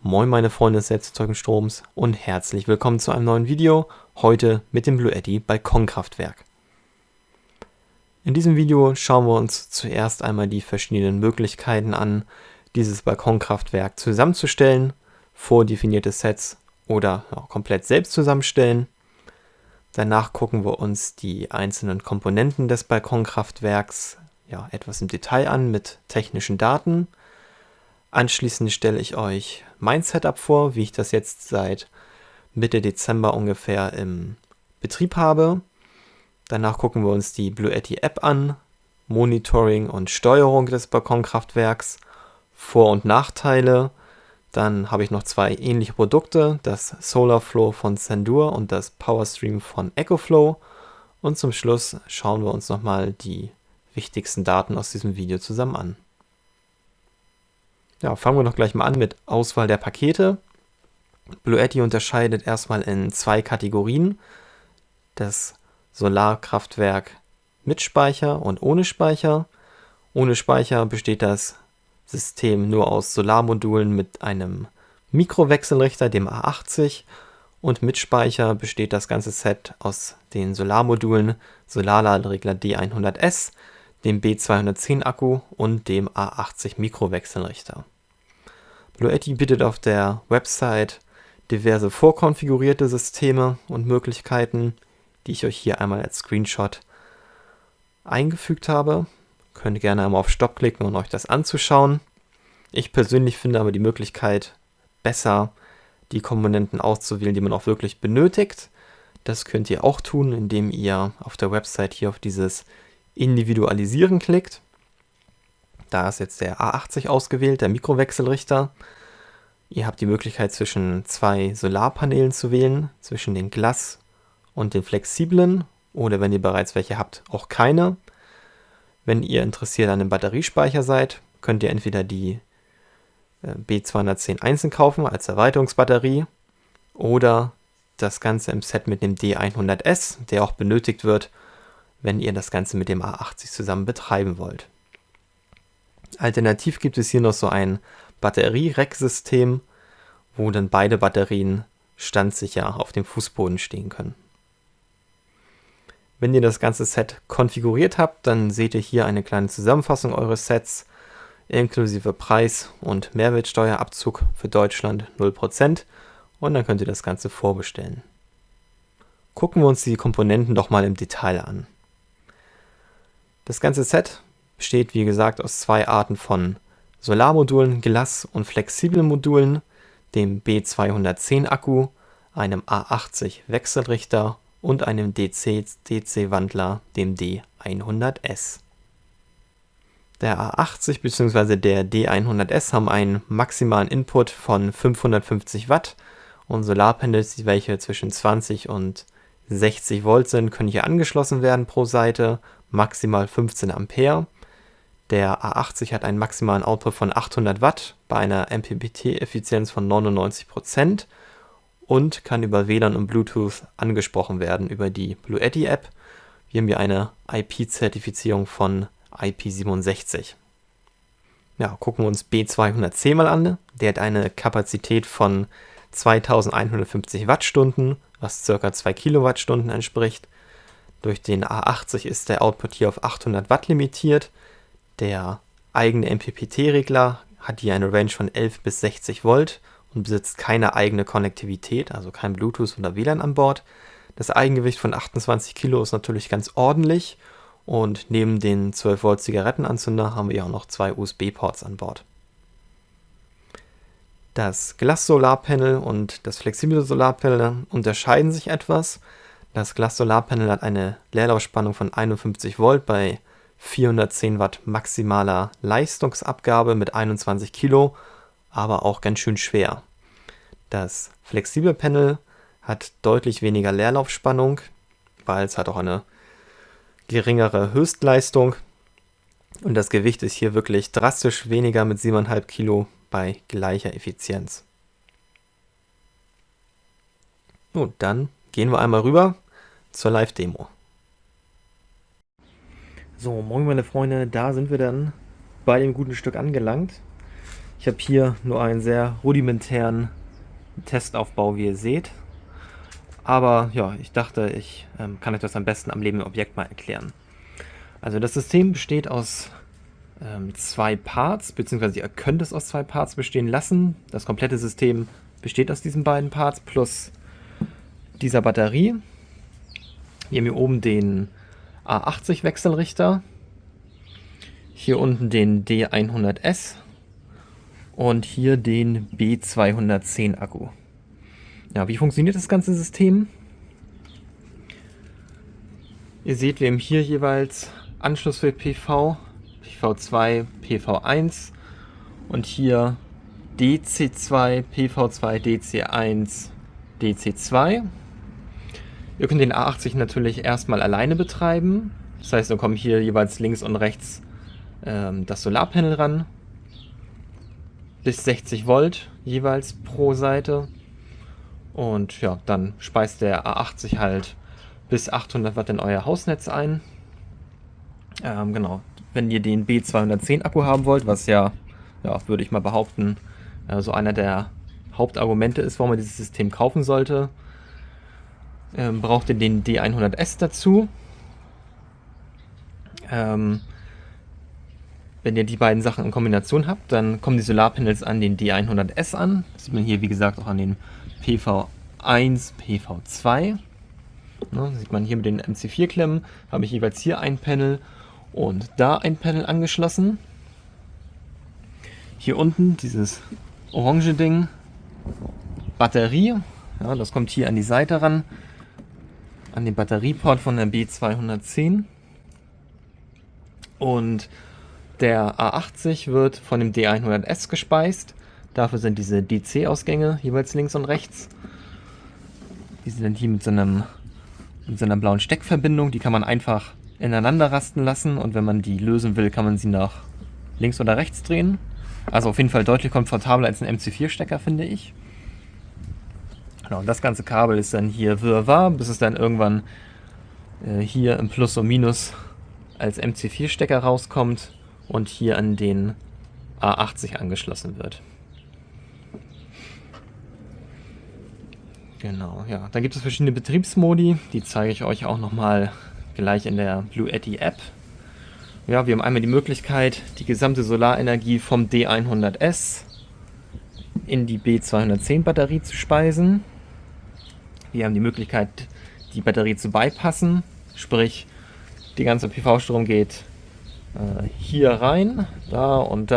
Moin meine Freunde des Selbsterzeugung-Stroms und herzlich willkommen zu einem neuen Video, heute mit dem Bluetti Balkonkraftwerk. In diesem Video schauen wir uns zuerst einmal die verschiedenen Möglichkeiten an, dieses Balkonkraftwerk zusammenzustellen, vordefinierte Sets oder komplett selbst zusammenstellen. Danach gucken wir uns die einzelnen Komponenten des Balkonkraftwerks etwas im Detail an mit technischen Daten. Anschließend stelle ich euch mein Setup vor, wie ich das jetzt seit Mitte Dezember ungefähr im Betrieb habe. Danach gucken wir uns die Bluetti App an, Monitoring und Steuerung des Balkonkraftwerks, Vor- und Nachteile. Dann habe ich noch zwei ähnliche Produkte, das SolarFlow von Sendur und das PowerStream von EcoFlow. Und zum Schluss schauen wir uns nochmal die wichtigsten Daten aus diesem Video zusammen an. Ja, fangen wir doch gleich mal an mit Auswahl der Pakete. Bluetti unterscheidet erstmal in zwei Kategorien: das Solarkraftwerk mit Speicher und ohne Speicher. Ohne Speicher besteht das System nur aus Solarmodulen mit einem Mikrowechselrichter, dem A80, und mit Speicher besteht das ganze Set aus den Solarmodulen Solarladeregler D100S, dem B210 Akku und dem A80 Mikrowechselrichter. Bluetti bietet auf der Website diverse vorkonfigurierte Systeme und Möglichkeiten, die ich euch hier einmal als Screenshot eingefügt habe. Könnt gerne einmal auf Stopp klicken, um euch das anzuschauen. Ich persönlich finde aber die Möglichkeit besser, die Komponenten auszuwählen, die man auch wirklich benötigt. Das könnt ihr auch tun, indem ihr auf der Website hier auf dieses Individualisieren klickt. Da ist jetzt der A80 ausgewählt, der Mikrowechselrichter. Ihr habt die Möglichkeit, zwischen zwei Solarpanelen zu wählen, zwischen den Glas- und den flexiblen, oder wenn ihr bereits welche habt, auch keine. Wenn ihr interessiert an einem Batteriespeicher seid, könnt ihr entweder die B210 einzeln kaufen als Erweiterungsbatterie oder das Ganze im Set mit dem D100S, der auch benötigt wird, wenn ihr das Ganze mit dem A80 zusammen betreiben wollt. Alternativ gibt es hier noch so ein Batterie-Rack-System, wo dann beide Batterien standsicher auf dem Fußboden stehen können. Wenn ihr das ganze Set konfiguriert habt, dann seht ihr hier eine kleine Zusammenfassung eures Sets, inklusive Preis und Mehrwertsteuerabzug für Deutschland 0%, und dann könnt ihr das Ganze vorbestellen. Gucken wir uns die Komponenten doch mal im Detail an. Das ganze Set besteht, wie gesagt, aus zwei Arten von Solarmodulen, Glas- und flexiblen Modulen, dem B210 Akku, einem A80 Wechselrichter und einem DC-DC-Wandler, dem D100S. Der A80 bzw. der D100S haben einen maximalen Input von 550 Watt und Solarpanels, welche zwischen 20 und 60 Volt sind, können hier angeschlossen werden pro Seite, maximal 15 Ampere. Der A80 hat einen maximalen Output von 800 Watt bei einer MPPT-Effizienz von 99% und kann über WLAN und Bluetooth angesprochen werden über die Bluetti App. Wir haben hier eine IP-Zertifizierung von IP67. Ja, gucken wir uns B210 mal an. Der hat eine Kapazität von 2150 Wattstunden, was ca. 2 Kilowattstunden entspricht. Durch den A80 ist der Output hier auf 800 Watt limitiert. Der eigene MPPT-Regler hat hier eine Range von 11 bis 60 Volt und besitzt keine eigene Konnektivität, also kein Bluetooth oder WLAN an Bord. Das Eigengewicht von 28 Kilo ist natürlich ganz ordentlich, und neben den 12 Volt Zigarettenanzünder haben wir auch noch zwei USB-Ports an Bord. Das Glas-Solarpanel und das flexible Solarpanel unterscheiden sich etwas. Das Glas-Solarpanel hat eine Leerlaufspannung von 51 Volt bei 410 Watt maximaler Leistungsabgabe mit 21 Kilo, aber auch ganz schön schwer. Das flexible Panel hat deutlich weniger Leerlaufspannung, weil es hat auch eine geringere Höchstleistung, und das Gewicht ist hier wirklich drastisch weniger mit 7,5 Kilo bei gleicher Effizienz. Nun, dann gehen wir einmal rüber zur Live-Demo. So, moin meine Freunde, da sind wir dann bei dem guten Stück angelangt. Ich habe hier nur einen sehr rudimentären Testaufbau, wie ihr seht. Aber ja, ich dachte, ich kann euch das am besten am lebenden Objekt mal erklären. Also das System besteht aus zwei Parts, beziehungsweise ihr könnt es aus zwei Parts bestehen lassen. Das komplette System besteht aus diesen beiden Parts plus dieser Batterie. Wir haben hier oben den A80 Wechselrichter, hier unten den D100S und hier den B210 Akku. Ja, wie funktioniert das ganze System? Ihr seht, wir haben hier jeweils Anschluss für PV, PV2, PV1 und hier DC2, PV2, DC1, DC2. Ihr könnt den A80 natürlich erstmal alleine betreiben. Das heißt, dann kommen hier jeweils links und rechts das Solarpanel ran. Bis 60 Volt jeweils pro Seite. Und ja, dann speist der A80 halt bis 800 Watt in euer Hausnetz ein. Genau. Wenn ihr den B210 Akku haben wollt, was ja, würde ich mal behaupten, so einer der Hauptargumente ist, warum man dieses System kaufen sollte, braucht ihr den D100S dazu. Wenn ihr die beiden Sachen in Kombination habt, dann kommen die Solarpanels an den D100S an. Das sieht man hier, wie gesagt, auch an den PV1, PV2. Ne, sieht man hier mit den MC4-Klemmen, habe ich jeweils hier ein Panel und da ein Panel angeschlossen. Hier unten dieses orange Ding, Batterie. Ja, das kommt hier an die Seite ran, an den Batterieport von der B210. Und der A80 wird von dem D100S gespeist. Dafür sind diese DC-Ausgänge jeweils links und rechts. Die sind dann hier mit so einer blauen Steckverbindung. Die kann man einfach ineinander rasten lassen. Und wenn man die lösen will, kann man sie nach links oder rechts drehen. Also auf jeden Fall deutlich komfortabler als ein MC4-Stecker, finde ich. Genau, und das ganze Kabel ist dann hier wirrwarr, bis es dann irgendwann hier im Plus und Minus als MC4-Stecker rauskommt und hier an den A80 angeschlossen wird. Genau, ja. Dann gibt es verschiedene Betriebsmodi, die zeige ich euch auch nochmal gleich in der Bluetti App. Ja, wir haben einmal die Möglichkeit, die gesamte Solarenergie vom D100S in die B210 Batterie zu speisen. Wir haben die Möglichkeit, die Batterie zu bypassen, sprich, die ganze PV-Strom geht hier rein, da und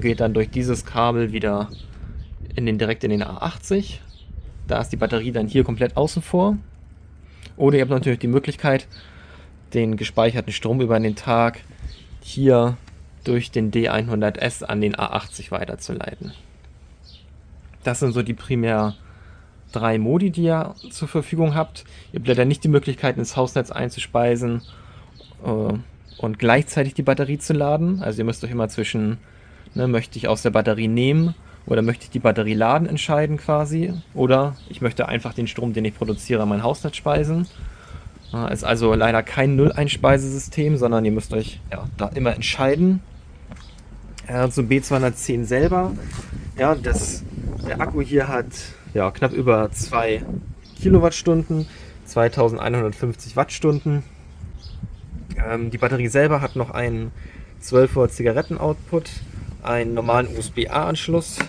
geht dann durch dieses Kabel wieder direkt in den A80. Da ist die Batterie dann hier komplett außen vor. Oder ihr habt natürlich die Möglichkeit, den gespeicherten Strom über den Tag hier durch den D100S an den A80 weiterzuleiten. Das sind so die primär 3 Modi, die ihr zur Verfügung habt. Ihr habt leider nicht die Möglichkeit, ins Hausnetz einzuspeisen und gleichzeitig die Batterie zu laden. Also ihr müsst euch immer zwischen, möchte ich aus der Batterie nehmen oder möchte ich die Batterie laden, entscheiden quasi. Oder ich möchte einfach den Strom, den ich produziere, an mein Hausnetz speisen. Ist also leider kein Null-Einspeisesystem, sondern ihr müsst euch da immer entscheiden. Zum B210 selber. Ja, der Akku hier hat knapp über 2 Kilowattstunden, 2150 Wattstunden. Die Batterie selber hat noch einen 12 Volt Zigaretten-Output, einen normalen USB-A-Anschluss,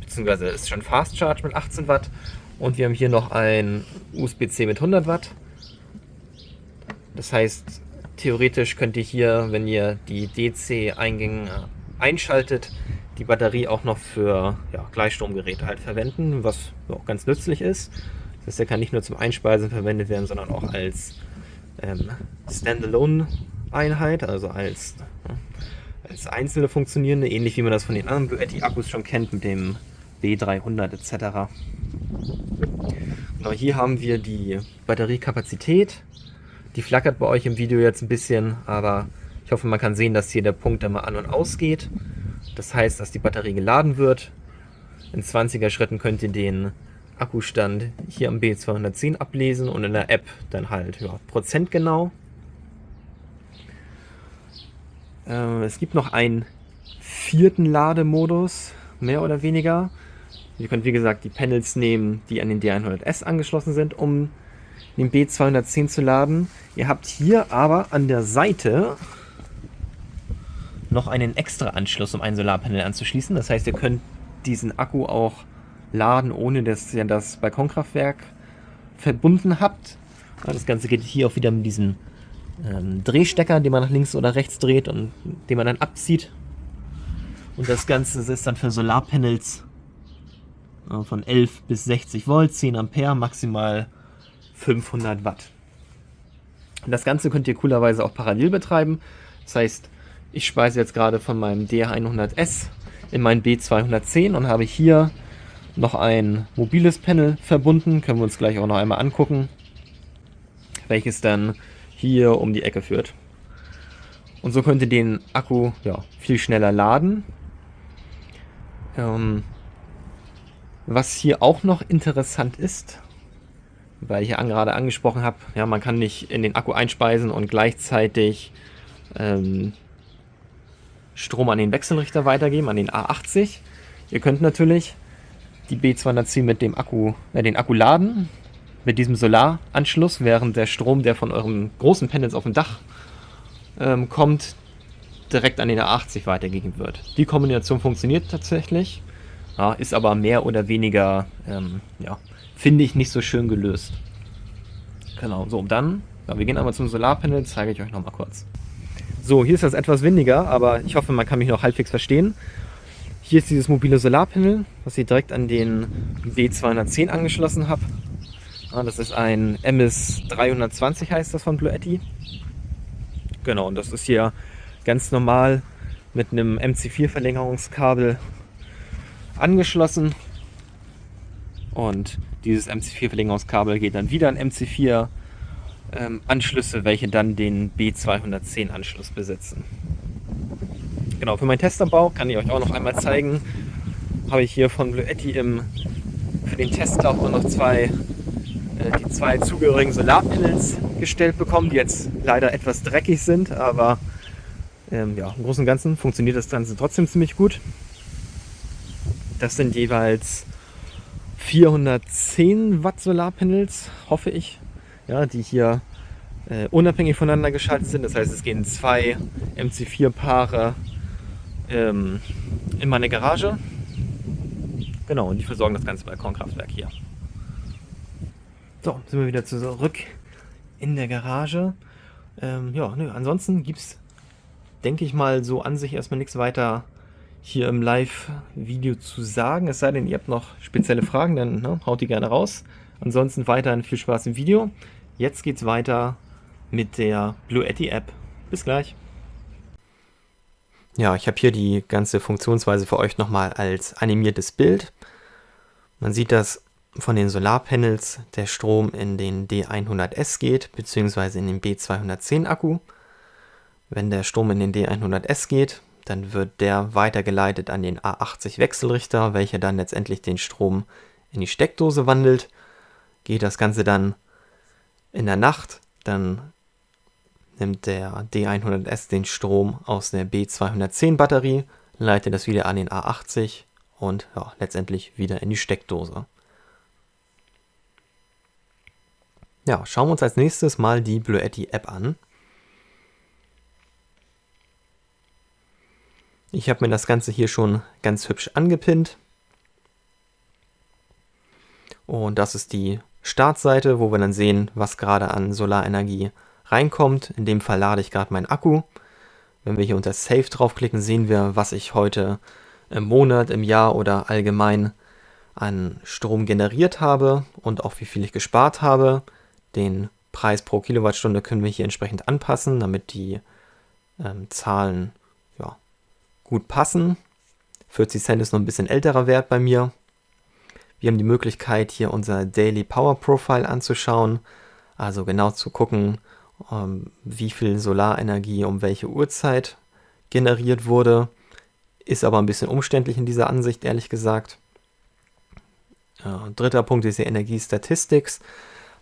beziehungsweise ist schon Fast Charge mit 18 Watt. Und wir haben hier noch ein USB-C mit 100 Watt. Das heißt, theoretisch könnt ihr hier, wenn ihr die DC-Eingänge einschaltet, die Batterie auch noch für Gleichstromgeräte halt verwenden, was auch ganz nützlich ist. Das heißt, der kann nicht nur zum Einspeisen verwendet werden, sondern auch als Standalone-Einheit, also als einzelne funktionierende, ähnlich wie man das von den anderen Bluetti-Akkus schon kennt, mit dem B300 etc. Genau, hier haben wir die Batteriekapazität. Die flackert bei euch im Video jetzt ein bisschen, aber ich hoffe, man kann sehen, dass hier der Punkt immer an- und ausgeht. Das heißt, dass die Batterie geladen wird. In 20er Schritten könnt ihr den Akkustand hier am B210 ablesen und in der App dann halt prozentgenau. Es gibt noch einen vierten Lademodus, mehr oder weniger. Ihr könnt wie gesagt die Panels nehmen, die an den D100S angeschlossen sind, um den B210 zu laden. Ihr habt hier aber an der Seite noch einen extra Anschluss, um ein Solarpanel anzuschließen. Das heißt, ihr könnt diesen Akku auch laden, ohne dass ihr das Balkonkraftwerk verbunden habt. Das Ganze geht hier auch wieder mit diesem Drehstecker, den man nach links oder rechts dreht und den man dann abzieht. Und das Ganze ist dann für Solarpanels von 11 bis 60 Volt, 10 Ampere, maximal 500 Watt. Und das Ganze könnt ihr coolerweise auch parallel betreiben. Das heißt, ich speise jetzt gerade von meinem D100S in mein B210 und habe hier noch ein mobiles Panel verbunden. Können wir uns gleich auch noch einmal angucken, welches dann hier um die Ecke führt. Und so könnt ihr den Akku viel schneller laden. Was hier auch noch interessant ist, weil ich ja gerade angesprochen habe, man kann nicht in den Akku einspeisen und gleichzeitig Strom an den Wechselrichter weitergeben, an den A80. Ihr könnt natürlich die B210 mit dem Akku, den Akku laden, mit diesem Solaranschluss, während der Strom, der von euren großen Panels auf dem Dach kommt, direkt an den A80 weitergegeben wird. Die Kombination funktioniert tatsächlich, ist aber mehr oder weniger, finde ich, nicht so schön gelöst. Genau, so, dann, wir gehen einmal zum Solarpanel, zeige ich euch nochmal kurz. So, hier ist das etwas windiger, aber ich hoffe, man kann mich noch halbwegs verstehen. Hier ist dieses mobile Solarpanel, was ich direkt an den B210 angeschlossen habe. Das ist ein MS320, heißt das, von Bluetti. Genau, und das ist hier ganz normal mit einem MC4-Verlängerungskabel angeschlossen. Und dieses MC4-Verlängerungskabel geht dann wieder an MC4 Anschlüsse, welche dann den B210 Anschluss besitzen. Genau, für meinen Testerbau kann ich euch auch noch einmal zeigen. Habe ich hier von Bluetti für den Testlauf auch noch die zwei zugehörigen Solarpanels gestellt bekommen, die jetzt leider etwas dreckig sind, aber im Großen und Ganzen funktioniert das Ganze trotzdem ziemlich gut. Das sind jeweils 410 Watt Solarpanels, hoffe ich, die hier unabhängig voneinander geschaltet sind. Das heißt, es gehen 2 MC4-Paare in meine Garage. Genau, und die versorgen das ganze Balkonkraftwerk hier. So, sind wir wieder zurück in der Garage. Ansonsten gibt es, denke ich mal, so an sich erstmal nichts weiter hier im Live-Video zu sagen. Es sei denn, ihr habt noch spezielle Fragen, dann haut die gerne raus. Ansonsten weiterhin viel Spaß im Video. Jetzt geht's weiter mit der Bluetti App. Bis gleich. Ja, ich habe hier die ganze Funktionsweise für euch nochmal als animiertes Bild. Man sieht, dass von den Solarpanels der Strom in den D100S geht, beziehungsweise in den B210 Akku. Wenn der Strom in den D100S geht, dann wird der weitergeleitet an den A80 Wechselrichter, welcher dann letztendlich den Strom in die Steckdose wandelt. Geht das Ganze dann in der Nacht, dann nimmt der D100S den Strom aus der B210 Batterie, leitet das wieder an den A80 und letztendlich wieder in die Steckdose. Ja, schauen wir uns als nächstes mal die Bluetti App an. Ich habe mir das Ganze hier schon ganz hübsch angepinnt. Und das ist die Startseite, wo wir dann sehen, was gerade an Solarenergie reinkommt. In dem Fall lade ich gerade meinen Akku. Wenn wir hier unter Save draufklicken, sehen wir, was ich heute im Monat, im Jahr oder allgemein an Strom generiert habe und auch wie viel ich gespart habe. Den Preis pro Kilowattstunde können wir hier entsprechend anpassen, damit die Zahlen gut passen. 40 Cent ist noch ein bisschen älterer Wert bei mir. Wir haben die Möglichkeit, hier unser Daily Power Profile anzuschauen, also genau zu gucken, wie viel Solarenergie um welche Uhrzeit generiert wurde. Ist aber ein bisschen umständlich in dieser Ansicht, ehrlich gesagt. Dritter Punkt ist die Energiestatistics.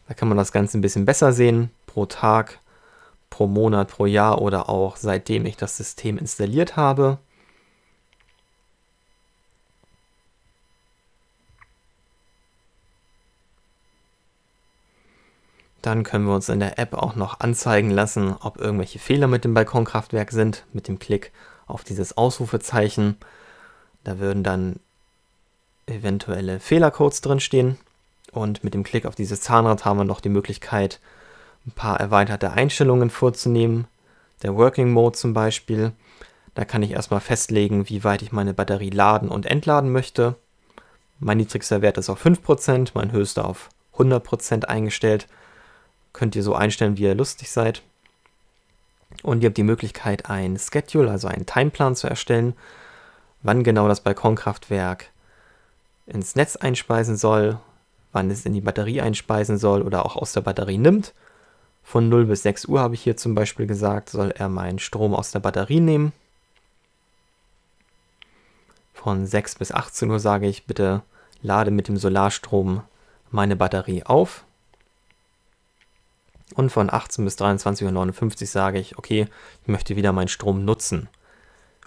Da kann man das Ganze ein bisschen besser sehen, pro Tag, pro Monat, pro Jahr oder auch seitdem ich das System installiert habe. Dann können wir uns in der App auch noch anzeigen lassen, ob irgendwelche Fehler mit dem Balkonkraftwerk sind, mit dem Klick auf dieses Ausrufezeichen. Da würden dann eventuelle Fehlercodes drinstehen und mit dem Klick auf dieses Zahnrad haben wir noch die Möglichkeit, ein paar erweiterte Einstellungen vorzunehmen. Der Working Mode zum Beispiel. Da kann ich erstmal festlegen, wie weit ich meine Batterie laden und entladen möchte. Mein niedrigster Wert ist auf 5%, mein höchster auf 100% eingestellt. Könnt ihr so einstellen, wie ihr lustig seid. Und ihr habt die Möglichkeit, ein Schedule, also einen Timeplan zu erstellen, wann genau das Balkonkraftwerk ins Netz einspeisen soll, wann es in die Batterie einspeisen soll oder auch aus der Batterie nimmt. Von 0 bis 6 Uhr habe ich hier zum Beispiel gesagt, soll er meinen Strom aus der Batterie nehmen. Von 6 bis 18 Uhr sage ich, bitte lade mit dem Solarstrom meine Batterie auf. Und von 18 bis 23:59 Uhr sage ich, okay, ich möchte wieder meinen Strom nutzen.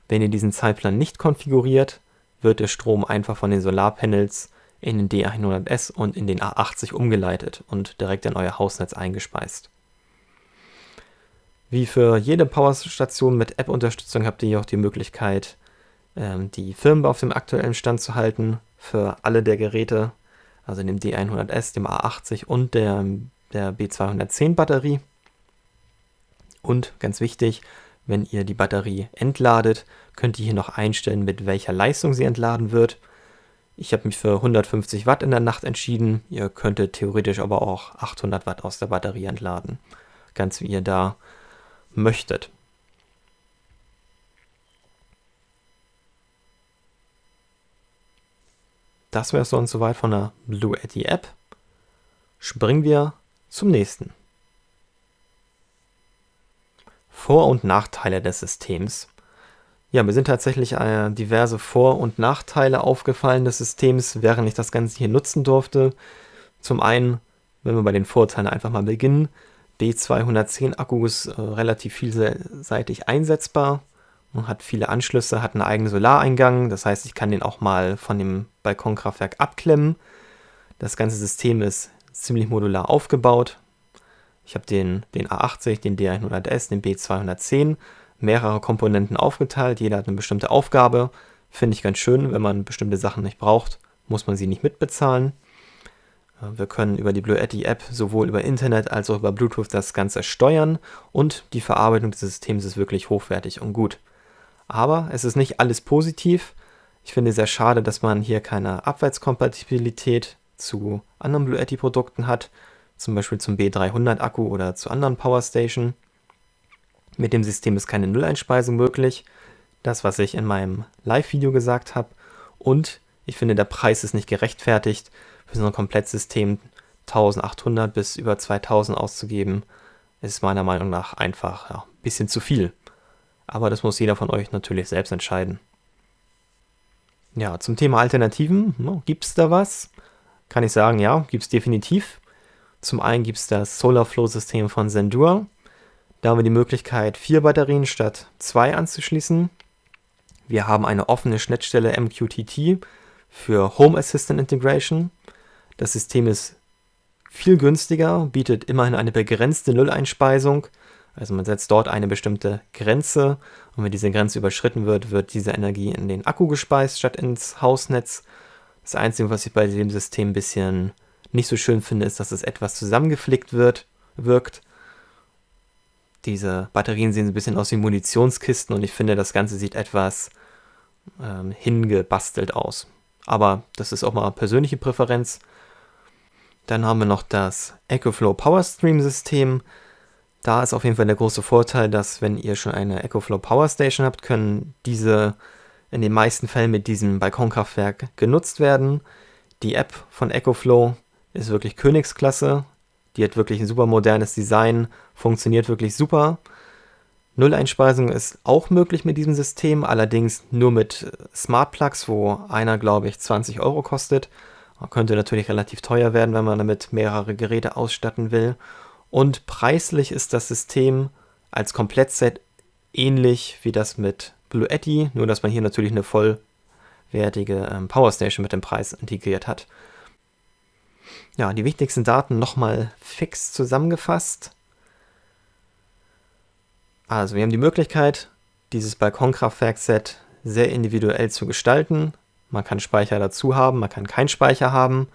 Wenn ihr diesen Zeitplan nicht konfiguriert, wird der Strom einfach von den Solarpanels in den D100S und in den A80 umgeleitet und direkt in euer Hausnetz eingespeist. Wie für jede Powerstation mit App-Unterstützung habt ihr hier auch die Möglichkeit, die Firmware auf dem aktuellen Stand zu halten für alle der Geräte, also dem D100S, dem A80 und der B210 Batterie. Und ganz wichtig, wenn ihr die Batterie entladet, könnt ihr hier noch einstellen, mit welcher Leistung sie entladen wird. Ich habe mich für 150 Watt in der Nacht entschieden. Ihr könntet theoretisch aber auch 800 Watt aus der Batterie entladen. Ganz wie ihr da möchtet. Das wäre es sonst soweit von der Bluetti App. Springen wir zum nächsten. Vor- und Nachteile des Systems. Ja, mir sind tatsächlich diverse Vor- und Nachteile aufgefallen des Systems, während ich das Ganze hier nutzen durfte. Zum einen, wenn wir bei den Vorteilen einfach mal beginnen, B210 Akku ist relativ vielseitig einsetzbar. Man hat viele Anschlüsse, hat einen eigenen Solareingang, das heißt, ich kann den auch mal von dem Balkonkraftwerk abklemmen. Das ganze System ist ziemlich modular aufgebaut. Ich habe den A80, den D100S, den B210, mehrere Komponenten aufgeteilt. Jeder hat eine bestimmte Aufgabe. Finde ich ganz schön, wenn man bestimmte Sachen nicht braucht, muss man sie nicht mitbezahlen. Wir können über die Bluetti App sowohl über Internet als auch über Bluetooth das Ganze steuern und die Verarbeitung des Systems ist wirklich hochwertig und gut. Aber es ist nicht alles positiv. Ich finde es sehr schade, dass man hier keine Abwärtskompatibilität zu anderen Bluetti-Produkten hat, zum Beispiel zum B300 Akku oder zu anderen Powerstation. Mit dem System ist keine Nulleinspeisung möglich, das was ich in meinem Live-Video gesagt habe. Und ich finde, der Preis ist nicht gerechtfertigt, für so ein Komplettsystem 1800 bis über 2000 auszugeben, ist meiner Meinung nach einfach ein bisschen zu viel. Aber das muss jeder von euch natürlich selbst entscheiden. Ja, zum Thema Alternativen, gibt es da was? Kann ich sagen, ja, gibt es definitiv. Zum einen gibt es das Solarflow-System von Zendure. Da haben wir die Möglichkeit, 4 Batterien statt 2 anzuschließen. Wir haben eine offene Schnittstelle MQTT für Home Assistant Integration. Das System ist viel günstiger, bietet immerhin eine begrenzte Nulleinspeisung. Also man setzt dort eine bestimmte Grenze und wenn diese Grenze überschritten wird, wird diese Energie in den Akku gespeist statt ins Hausnetz. Das Einzige, was ich bei dem System ein bisschen nicht so schön finde, ist, dass es etwas zusammengeflickt wirkt. Diese Batterien sehen ein bisschen aus wie Munitionskisten und ich finde, das Ganze sieht etwas hingebastelt aus. Aber das ist auch mal persönliche Präferenz. Dann haben wir noch das EcoFlow PowerStream System. Da ist auf jeden Fall der große Vorteil, dass wenn ihr schon eine EcoFlow Powerstation habt, können diese in den meisten Fällen mit diesem Balkonkraftwerk genutzt werden. Die App von EcoFlow ist wirklich Königsklasse. Die hat wirklich ein super modernes Design, funktioniert wirklich super. Nulleinspeisung ist auch möglich mit diesem System, allerdings nur mit Smart Plugs, wo einer, glaube ich, 20 Euro kostet. Könnte natürlich relativ teuer werden, wenn man damit mehrere Geräte ausstatten will. Und preislich ist das System als Komplettset ähnlich wie das mit Bluetti, nur dass man hier natürlich eine vollwertige Powerstation mit dem Preis integriert hat. Ja, die wichtigsten Daten nochmal fix zusammengefasst. Also wir haben die Möglichkeit, dieses Balkonkraftwerk-Set sehr individuell zu gestalten. Man kann Speicher dazu haben, man kann keinen Speicher haben,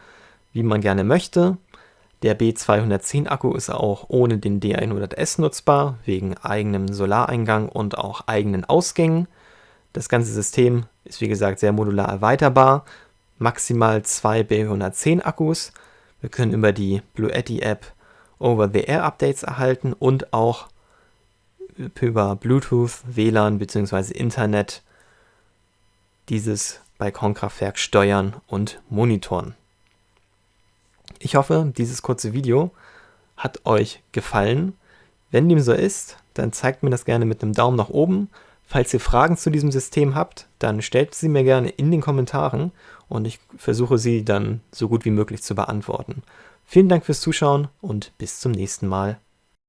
wie man gerne möchte. Der B210 Akku ist auch ohne den D100S nutzbar, wegen eigenem Solareingang und auch eigenen Ausgängen. Das ganze System ist wie gesagt sehr modular erweiterbar. Maximal 2 B110 Akkus. Wir können über die Bluetti App Over-the-Air-Updates erhalten und auch über Bluetooth, WLAN bzw. Internet dieses Balkonkraftwerk steuern und monitoren. Ich hoffe, dieses kurze Video hat euch gefallen. Wenn dem so ist, dann zeigt mir das gerne mit einem Daumen nach oben. Falls ihr Fragen zu diesem System habt, dann stellt sie mir gerne in den Kommentaren und ich versuche sie dann so gut wie möglich zu beantworten. Vielen Dank fürs Zuschauen und bis zum nächsten Mal.